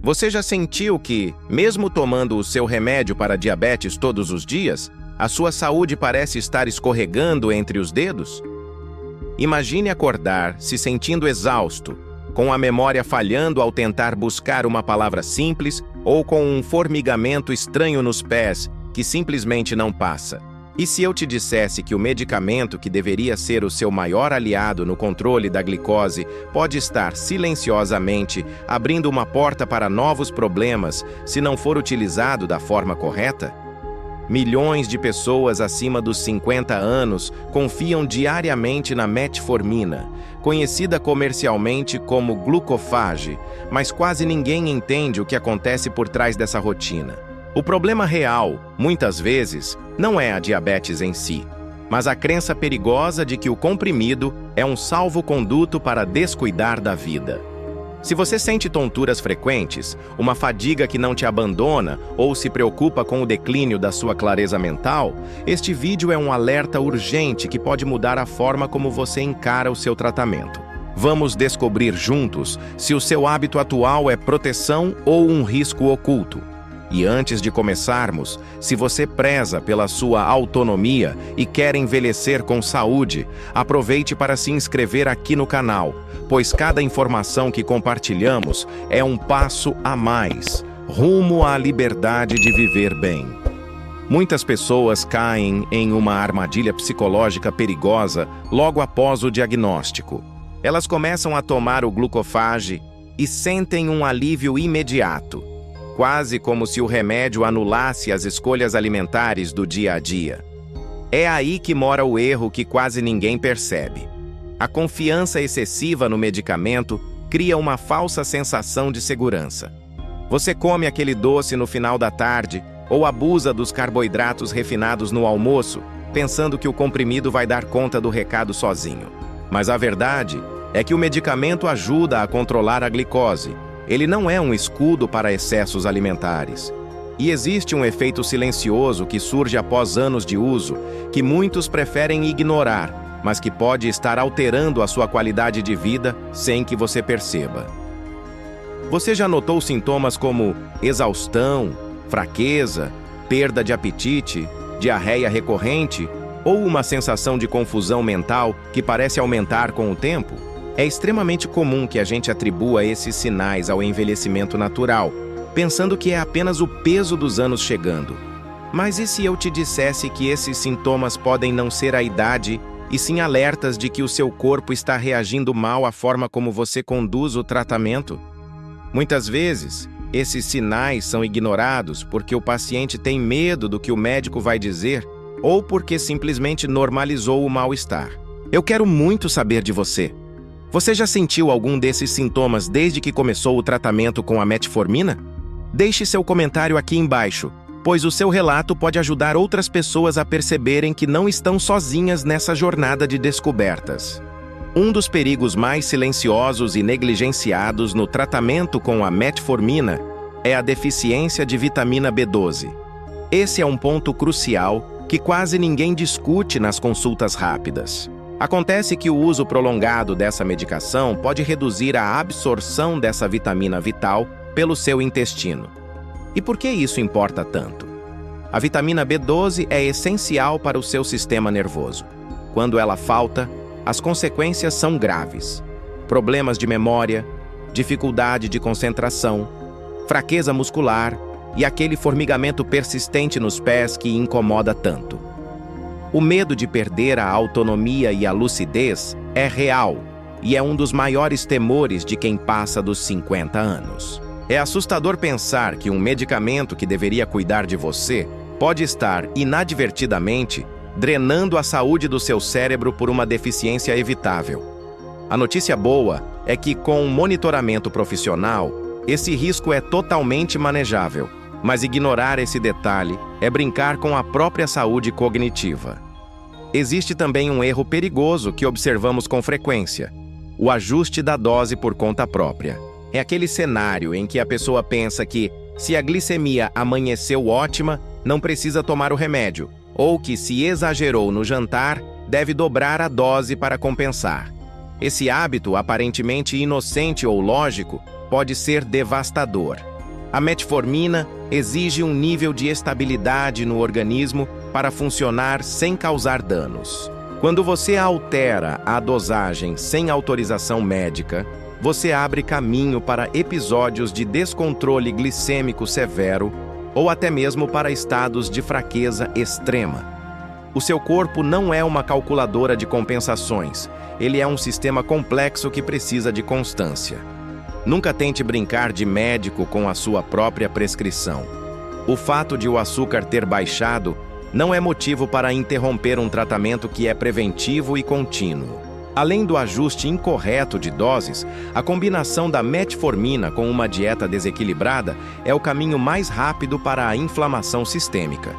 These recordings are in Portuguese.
Você já sentiu que, mesmo tomando o seu remédio para diabetes todos os dias, a sua saúde parece estar escorregando entre os dedos? Imagine acordar se sentindo exausto, com a memória falhando ao tentar buscar uma palavra simples ou com um formigamento estranho nos pés que simplesmente não passa. E se eu te dissesse que o medicamento que deveria ser o seu maior aliado no controle da glicose pode estar silenciosamente abrindo uma porta para novos problemas se não for utilizado da forma correta? Milhões de pessoas acima dos 50 anos confiam diariamente na metformina, conhecida comercialmente como glucofage, mas quase ninguém entende o que acontece por trás dessa rotina. O problema real, muitas vezes, não é a diabetes em si, mas a crença perigosa de que o comprimido é um salvo-conduto para descuidar da vida. Se você sente tonturas frequentes, uma fadiga que não te abandona ou se preocupa com o declínio da sua clareza mental, este vídeo é um alerta urgente que pode mudar a forma como você encara o seu tratamento. Vamos descobrir juntos se o seu hábito atual é proteção ou um risco oculto. E antes de começarmos, se você preza pela sua autonomia e quer envelhecer com saúde, aproveite para se inscrever aqui no canal, pois cada informação que compartilhamos é um passo a mais, rumo à liberdade de viver bem. Muitas pessoas caem em uma armadilha psicológica perigosa logo após o diagnóstico. Elas começam a tomar o glucofage e sentem um alívio imediato, quase como se o remédio anulasse as escolhas alimentares do dia a dia. É aí que mora o erro que quase ninguém percebe. A confiança excessiva no medicamento cria uma falsa sensação de segurança. Você come aquele doce no final da tarde ou abusa dos carboidratos refinados no almoço, pensando que o comprimido vai dar conta do recado sozinho. Mas a verdade é que o medicamento ajuda a controlar a glicose. Ele não é um escudo para excessos alimentares. E existe um efeito silencioso que surge após anos de uso, que muitos preferem ignorar, mas que pode estar alterando a sua qualidade de vida sem que você perceba. Você já notou sintomas como exaustão, fraqueza, perda de apetite, diarreia recorrente ou uma sensação de confusão mental que parece aumentar com o tempo? É extremamente comum que a gente atribua esses sinais ao envelhecimento natural, pensando que é apenas o peso dos anos chegando. Mas e se eu te dissesse que esses sintomas podem não ser a idade, e sim alertas de que o seu corpo está reagindo mal à forma como você conduz o tratamento? Muitas vezes, esses sinais são ignorados porque o paciente tem medo do que o médico vai dizer ou porque simplesmente normalizou o mal-estar. Eu quero muito saber de você. Você já sentiu algum desses sintomas desde que começou o tratamento com a metformina? Deixe seu comentário aqui embaixo, pois o seu relato pode ajudar outras pessoas a perceberem que não estão sozinhas nessa jornada de descobertas. Um dos perigos mais silenciosos e negligenciados no tratamento com a metformina é a deficiência de vitamina B12. Esse é um ponto crucial que quase ninguém discute nas consultas rápidas. Acontece que o uso prolongado dessa medicação pode reduzir a absorção dessa vitamina vital pelo seu intestino. E por que isso importa tanto? A vitamina B12 é essencial para o seu sistema nervoso. Quando ela falta, as consequências são graves. Problemas de memória, dificuldade de concentração, fraqueza muscular e aquele formigamento persistente nos pés que incomoda tanto. O medo de perder a autonomia e a lucidez é real e é um dos maiores temores de quem passa dos 50 anos. É assustador pensar que um medicamento que deveria cuidar de você pode estar, inadvertidamente, drenando a saúde do seu cérebro por uma deficiência evitável. A notícia boa é que, com um monitoramento profissional, esse risco é totalmente manejável. Mas ignorar esse detalhe é brincar com a própria saúde cognitiva. Existe também um erro perigoso que observamos com frequência: o ajuste da dose por conta própria. É aquele cenário em que a pessoa pensa que, se a glicemia amanheceu ótima, não precisa tomar o remédio, ou que, se exagerou no jantar, deve dobrar a dose para compensar. Esse hábito, aparentemente inocente ou lógico, pode ser devastador. A metformina exige um nível de estabilidade no organismo para funcionar sem causar danos. Quando você altera a dosagem sem autorização médica, você abre caminho para episódios de descontrole glicêmico severo ou até mesmo para estados de fraqueza extrema. O seu corpo não é uma calculadora de compensações, ele é um sistema complexo que precisa de constância. Nunca tente brincar de médico com a sua própria prescrição. O fato de o açúcar ter baixado não é motivo para interromper um tratamento que é preventivo e contínuo. Além do ajuste incorreto de doses, a combinação da metformina com uma dieta desequilibrada é o caminho mais rápido para a inflamação sistêmica.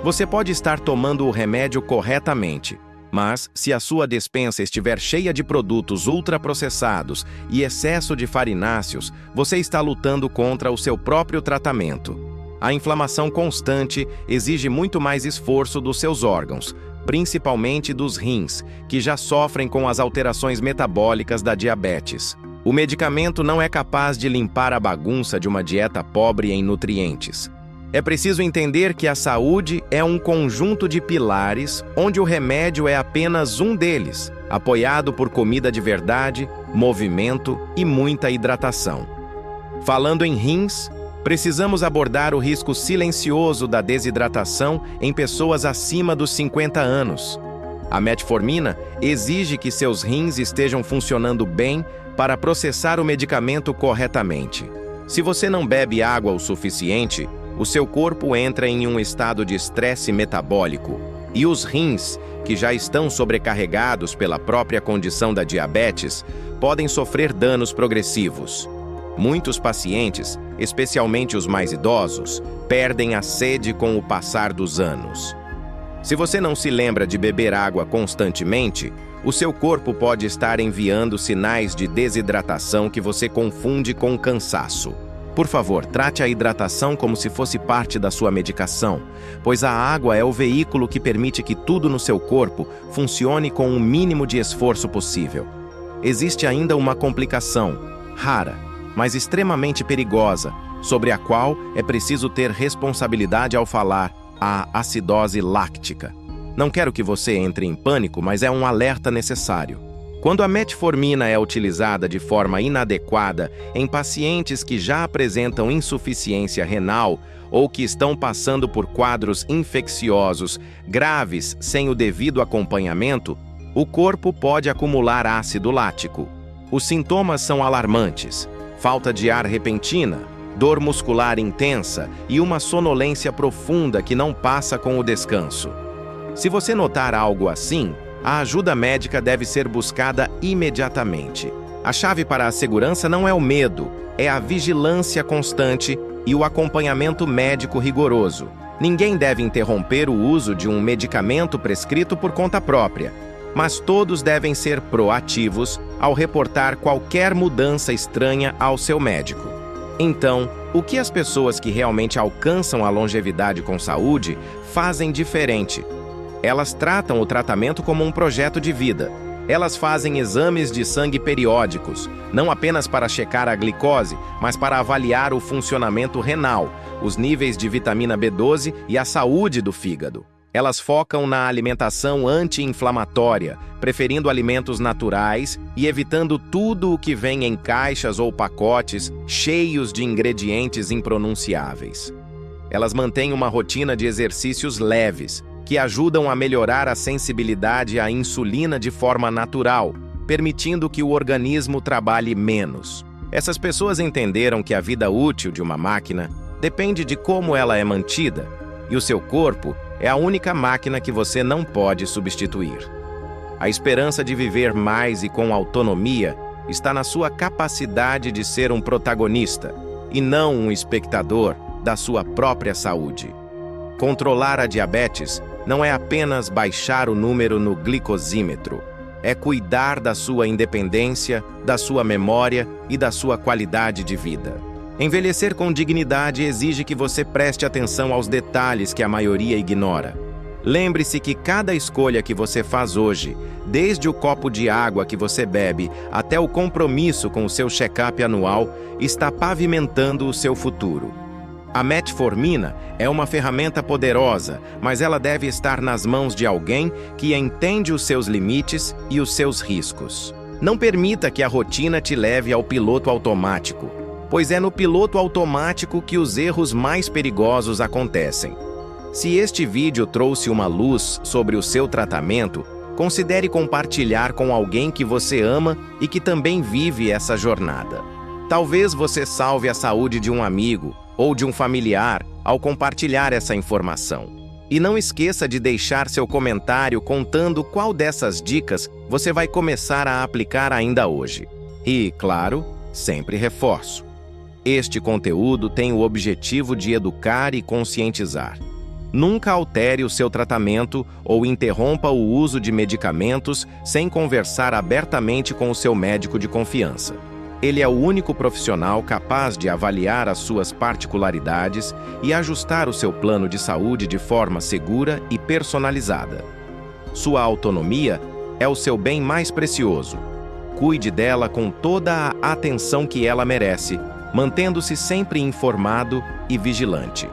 Você pode estar tomando o remédio corretamente, mas se a sua despensa estiver cheia de produtos ultraprocessados e excesso de farináceos, você está lutando contra o seu próprio tratamento. A inflamação constante exige muito mais esforço dos seus órgãos, principalmente dos rins, que já sofrem com as alterações metabólicas da diabetes. O medicamento não é capaz de limpar a bagunça de uma dieta pobre em nutrientes. É preciso entender que a saúde é um conjunto de pilares, onde o remédio é apenas um deles, apoiado por comida de verdade, movimento e muita hidratação. Falando em rins, precisamos abordar o risco silencioso da desidratação em pessoas acima dos 50 anos. A metformina exige que seus rins estejam funcionando bem para processar o medicamento corretamente. Se você não bebe água o suficiente, o seu corpo entra em um estado de estresse metabólico, e os rins, que já estão sobrecarregados pela própria condição da diabetes, podem sofrer danos progressivos. Muitos pacientes, especialmente os mais idosos, perdem a sede com o passar dos anos. Se você não se lembra de beber água constantemente, o seu corpo pode estar enviando sinais de desidratação que você confunde com cansaço. Por favor, trate a hidratação como se fosse parte da sua medicação, pois a água é o veículo que permite que tudo no seu corpo funcione com o mínimo de esforço possível. Existe ainda uma complicação, rara, mas extremamente perigosa, sobre a qual é preciso ter responsabilidade ao falar, a acidose láctica. Não quero que você entre em pânico, mas é um alerta necessário. Quando a metformina é utilizada de forma inadequada em pacientes que já apresentam insuficiência renal ou que estão passando por quadros infecciosos graves sem o devido acompanhamento, o corpo pode acumular ácido lático. Os sintomas são alarmantes: falta de ar repentina, dor muscular intensa e uma sonolência profunda que não passa com o descanso. Se você notar algo assim, a ajuda médica deve ser buscada imediatamente. A chave para a segurança não é o medo, é a vigilância constante e o acompanhamento médico rigoroso. Ninguém deve interromper o uso de um medicamento prescrito por conta própria, mas todos devem ser proativos ao reportar qualquer mudança estranha ao seu médico. Então, o que as pessoas que realmente alcançam a longevidade com saúde fazem diferente? Elas tratam o tratamento como um projeto de vida. Elas fazem exames de sangue periódicos, não apenas para checar a glicose, mas para avaliar o funcionamento renal, os níveis de vitamina B12 e a saúde do fígado. Elas focam na alimentação anti-inflamatória, preferindo alimentos naturais e evitando tudo o que vem em caixas ou pacotes cheios de ingredientes impronunciáveis. Elas mantêm uma rotina de exercícios leves, que ajudam a melhorar a sensibilidade à insulina de forma natural, permitindo que o organismo trabalhe menos. Essas pessoas entenderam que a vida útil de uma máquina depende de como ela é mantida, e o seu corpo é a única máquina que você não pode substituir. A esperança de viver mais e com autonomia está na sua capacidade de ser um protagonista, e não um espectador da sua própria saúde. Controlar a diabetes não é apenas baixar o número no glicosímetro, é cuidar da sua independência, da sua memória e da sua qualidade de vida. Envelhecer com dignidade exige que você preste atenção aos detalhes que a maioria ignora. Lembre-se que cada escolha que você faz hoje, desde o copo de água que você bebe até o compromisso com o seu check-up anual, está pavimentando o seu futuro. A metformina é uma ferramenta poderosa, mas ela deve estar nas mãos de alguém que entende os seus limites e os seus riscos. Não permita que a rotina te leve ao piloto automático, pois é no piloto automático que os erros mais perigosos acontecem. Se este vídeo trouxe uma luz sobre o seu tratamento, considere compartilhar com alguém que você ama e que também vive essa jornada. Talvez você salve a saúde de um amigo ou de um familiar ao compartilhar essa informação. E não esqueça de deixar seu comentário contando qual dessas dicas você vai começar a aplicar ainda hoje. E, claro, sempre reforço: este conteúdo tem o objetivo de educar e conscientizar. Nunca altere o seu tratamento ou interrompa o uso de medicamentos sem conversar abertamente com o seu médico de confiança. Ele é o único profissional capaz de avaliar as suas particularidades e ajustar o seu plano de saúde de forma segura e personalizada. Sua autonomia é o seu bem mais precioso. Cuide dela com toda a atenção que ela merece, mantendo-se sempre informado e vigilante.